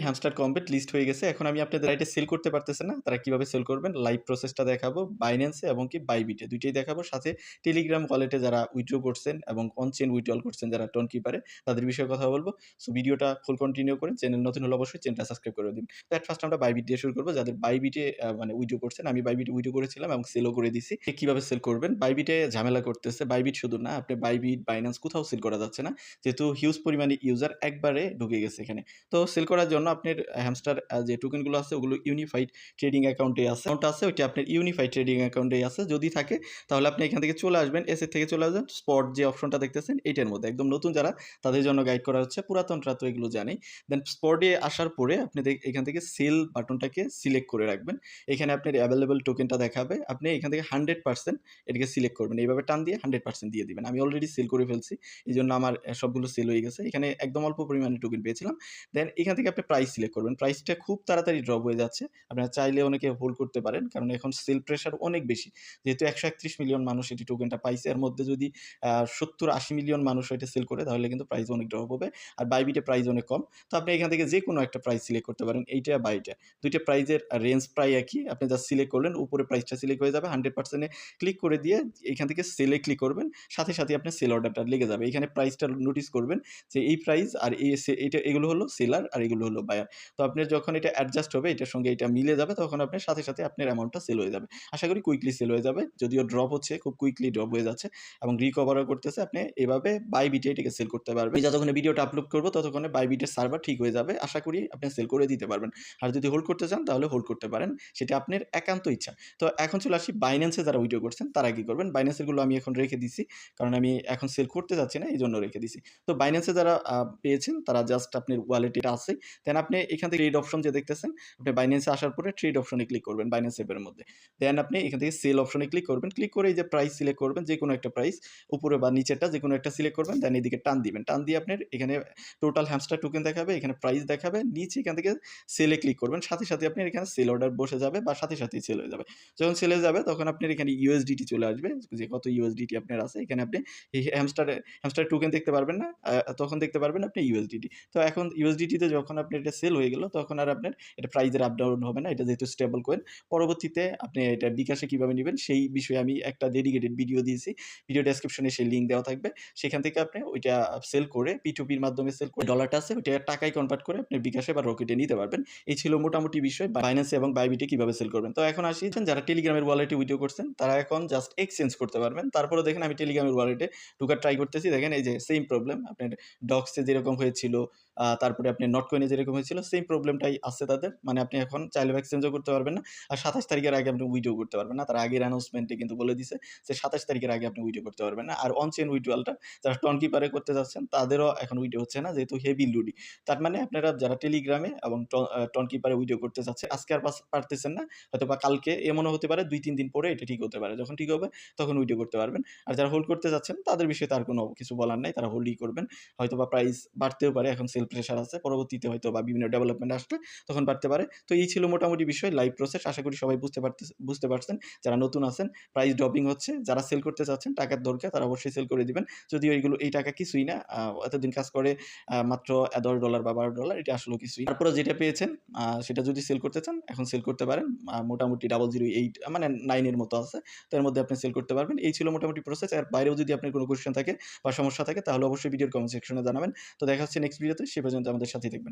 Hamster complete list হয়ে গেছে। এখন আমি আপনাদের রাইটে সেল করতে পারতেছেন না। তারা কিভাবে সেল করবেন লাইভ প্রসেসটা দেখাবো। Binance এ এবং কি Bybit এ ২ টাই দেখাবো। সাথে টেলিগ্রাম ওয়ালেটে যারা উইথড্র করছেন এবং অন চেইন উইথড্রল করছেন যারা টোন কিপারে তাদের বিষয়ে কথা বলবো। সো ভিডিওটা ফুল কন্টিনিউ করেন। চ্যানেল নতুন হলে অবশ্যই চ্যানেলটা সাবস্ক্রাইব করে দিন। তো এট ফার্স্ট আমরা Bybit দিয়ে শুরু করব। যাদের Bybit এ মানে উইথড্র করছেন, আমি Bybit এ উইথড্র করেছিলাম এবং সেলও করে দিছি। কিভাবে সেল করবেন? Bybit এ ঝামেলা করতেছে। Bybit শুধু না, আপনি Bybit, Binance কোথাও সেল করা যাচ্ছে না। যেহেতু হিউজ পরিমাণে ইউজার একবারে ঢুকে গেছে এখানে। তো সেল করার জন্য আপনার হ্যামস্টার যে টোকেনগুলো আছে ওগুলো ইউনিফাইড ট্রেডিং অ্যাকাউন্টে আছে। অ্যাকাউন্ট আছে ওইটা আপনার ইউনিফাইড ট্রেডিং অ্যাকাউন্টেই আছে। যদি থাকে তাহলে আপনি এখান থেকে চলে আসবেন, এসেট থেকে চলে আসবেন স্পট যে অপশনটা দেখতেছেন এইটার মধ্যে। একদম নতুন যারা তাদের জন্য গাইড করা হচ্ছে, পুরাতনরা তো এগুলো জানেই। দেন স্পটে আসার পরে আপনি এখান থেকে সেল বাটনটাকে সিলেক্ট করে রাখবেন। এখানে আপনার অ্যাভেলেবল টোকেনটা দেখাবে। আপনি এখান থেকে 100% এটাকে সিলেক্ট করবেন। এইভাবে টান দিয়ে 100% দিয়ে দিবেন। আমি অলরেডি সেল করে ফেলছি। এজন্য আমার সবগুলো সেল হয়ে গেছে। এখানে একদম অল্প পরিমাণে টোকেন পেয়েছিলাম। দেন এখান থেকে আপনি প্রাইস সিলেক্ট করবেন। প্রাইসটা খুব তাড়াতাড়ি ড্রপ হয়ে যাচ্ছে। আপনারা চাইলে অনেকে হোল্ড করতে পারেন। কারণ এখন সেল প্রেশার অনেক বেশি। যেহেতু ১৩১ মিলিয়ন মানুষ এটি টোকেনটা পাইছে। এর মধ্যে যদি ৭০-৮০ মিলিয়ন মানুষ এটা সেল করে তাহলে কিন্তু প্রাইস অনেক ড্রপ হবে। আর Bybit এ প্রাইস অনেক কম। তো আপনি এখান থেকে যেকোনো একটা প্রাইস সিলেক্ট করতে পারেন। এইটা বা এইটা। ২ টা প্রাইজের রেঞ্জ প্রায় একই। আপনি জাস্ট সিলেক্ট করলেন। উপরে প্রাইসটা সিলেক্ট হয়ে যাবে। 100% এ ক্লিক করে দিয়ে এখান থেকে সেলে ক্লিক করবেন। সাথে, সাথে আপনার সেল অর্ডারটা লেগে যাবে। এখানে প্রাইসটা নোটিস করবেন যে এই প্রাইস আর এইটা এগুলো হলো সেলার আর এগুলো হলো বায়ার। তো আপনার যখন এটা অ্যাডজাস্ট হবে এটার সঙ্গে এটা মিলে যাবে তখন আপনার সাথে, সাথে আপনার অ্যামাউন্টটা সেল হয়ে যাবে। আশা করি কুইকলি সেল হয়ে যাবে। যদিও ড্রপ হচ্ছে, খুব কুইকলি ড্রপ হয়ে যাচ্ছে এবং রিকভারও করতেছে। আপনি এভাবে Bybit এ এটাকে সেল করতে পারবেন। আমি যতক্ষণে ভিডিওটা আপলোড করব ততক্ষণে Bybit এর সার্ভার ঠিক হয়ে যাবে। আশা করি আপনি সেল করে দিতে পারবেন। আর যদি হোল্ড করতে চান তাহলে হোল্ড করতে পারেন। সেটা আপনার একান্ত ইচ্ছা। তো এখন চলে আসি Binance এ যারা উইথড্র করছেন তারা কি করবেন? Binance এর গুলো আমি এখন রেখে দিছি। কারণ আমি এখন সেল করতে যাচ্ছি না, এজন্য রেখে দিছি। তো Binance এ যারা পেয়েছেন তারা জাস্ট আপনার ওয়ালেট এটা আছে। দেন আপনি এখান থেকে ট্রেড অপশন যে দেখতেছেন, আপনি Binance এ আসার পরে ট্রেড অপশনে ক্লিক করবেন Binance অ্যাপের মধ্যে। দেন আপনি এখান থেকে সেল অপশনে ক্লিক করবেন। ক্লিক করে এই যে প্রাইস সিলেক্ট করবেন, যেকোনো একটা প্রাইস উপরে বা নিচেরটা যেকোনো একটা সিলেক্ট করবেন। দেন এদিকে টান দিবেন। টান দিয়ে আপনার এখানে টোটাল হ্যামস্টার টোকেন দেখাবে, এখানে প্রাইস দেখাবে। নিচে এখান থেকে সেলে ক্লিক করবেন। সাথে, সাথে আপনার এখানে সেল অর্ডার বসে যাবে বা সাথে, সাথেই সেল হয়ে যাবে। যখন সেলে যাবে তখন আপনার এখানে USDT চলে আসবে। যে কত USDT আপনার আছে। এখানে আপনি এই হ্যামস্টার টোকেন দেখতে পারবেন না। তখন দেখতে পারবেন আপনি USDT। তো এখন USDT তে যখন আপনার এটা সেল হয়ে গেল তখন আর আপনার এটা প্রাইসের আপ ডাউন হবে না। এটা যেহেতু স্টেবল কয়েন। পরবর্তীতে আপনি এটা বিকাশে কিভাবে নিবেন সেই বিষয়ে আমি একটা ডেডিকেটেড ভিডিও দিয়েছি। ভিডিও ডেসক্রিপশনে সেই লিঙ্ক দেওয়া থাকবে। সেখান থেকে আপনি ওইটা সেল করে P2P র মাধ্যমে সেল করে ডলারটা আছে ওইটা টাকায় কনভার্ট করে আপনি বিকাশে বা রকেটে নিতে পারবেন। এই ছিল মোটামুটি বিষয় Binance এবং Bybit এ কিভাবে সেল করবেন। তো এখন আসি যারা টেলিগ্রামের ওয়ালেটে উইথড্র করছেন তারা এখন জাস্ট এক্সচেঞ্জ করতে পারবেন। তারপরেও দেখেন আমি টেলিগ্রামের ওয়ালেটে ঢোকার ট্রাই করতেছি। দেখেন এই যে সেইম প্রবলেম আপনার ডক্সে যেরকম হয়েছিল, তারপরে আপনার নটকয়েনে যেরকম হয়েছিল সেম প্রবলেমটাই আছে তাদের। মানে আপনি এখন চাইলেও এক্সচেঞ্জও করতে পারবেন না। আর ২৭ তারিখের আগে আপনি উইথড্র করতে পারবেন না। তার আগের অ্যানাউন্সমেন্টে কিন্তু বলে দিছে যে ২৭ তারিখের আগে আপনি উইথড্র করতে পারবেন না। আর অন চেইন উইথড্রয়ালটা যারা টোন কিপারে করতে যাচ্ছেন তাদেরও এখন উইথড্র হচ্ছে না, যেহেতু হেভি লুডি। তার মানে আপনারা যারা টেলিগ্রামে এবং টোন কিপারে উইথড্র করতে চাচ্ছেন আজকে আর পারতেছেন না। হয়তোবা কালকে এমনও হতে পারে ২-৩ দিন পরে এটা ঠিক হতে পারে। যখন ঠিক হবে তখন উইথড্র করতে পারবেন। আর যারা হোল্ড করতে যাচ্ছেন তাদের বিষয়ে তার কোনো কিছু বলার নাই। তারা হোল্ডই করবেন। হয়তোবা প্রাইস বাড়তেও পারে, এখন সেল প্রেশার আছে। পরবর্তীতে হয়তোবা বিভিন্ন ডেভেলপমেন্ট আসলে তখন বাড়তে পারে। তো এই ছিল মোটামুটি বিষয় লাইভ প্রসেস। আশা করি সবাই বুঝতে পারছেন। যারা নতুন আছেন প্রাইস ড্রপিং হচ্ছে। যারা সেল করতে চাচ্ছেন টাকার দরকার তারা অবশ্যই সেল করে দিবেন। যদিও এই টাকা কিছুই না। এতদিন কাজ করে মাত্র $10 বা $12 এটা আসলেও কিছুই না। তারপরেও যেটা পেয়েছেন সেটা যদি সেল করতে চান এখন সেল করতে পারেন। মোটামুটি 008 মানে 9 এর মতো আছে। তো এর মধ্যে আপনি সেল করতে পারবেন। এই ছিল মোটামুটি প্রসেস। এর বাইরেও যদি আপনার কোনো কোয়েশ্চেন থাকে বা সমস্যা থাকে তাহলে অবশ্যই ভিডিওর কমেন্ট সেকশনে জানাবেন। তো দেখা হচ্ছে নেক্সট ভিডিওতে। সে পর্যন্ত আমাদের সাথেই থাকবেন।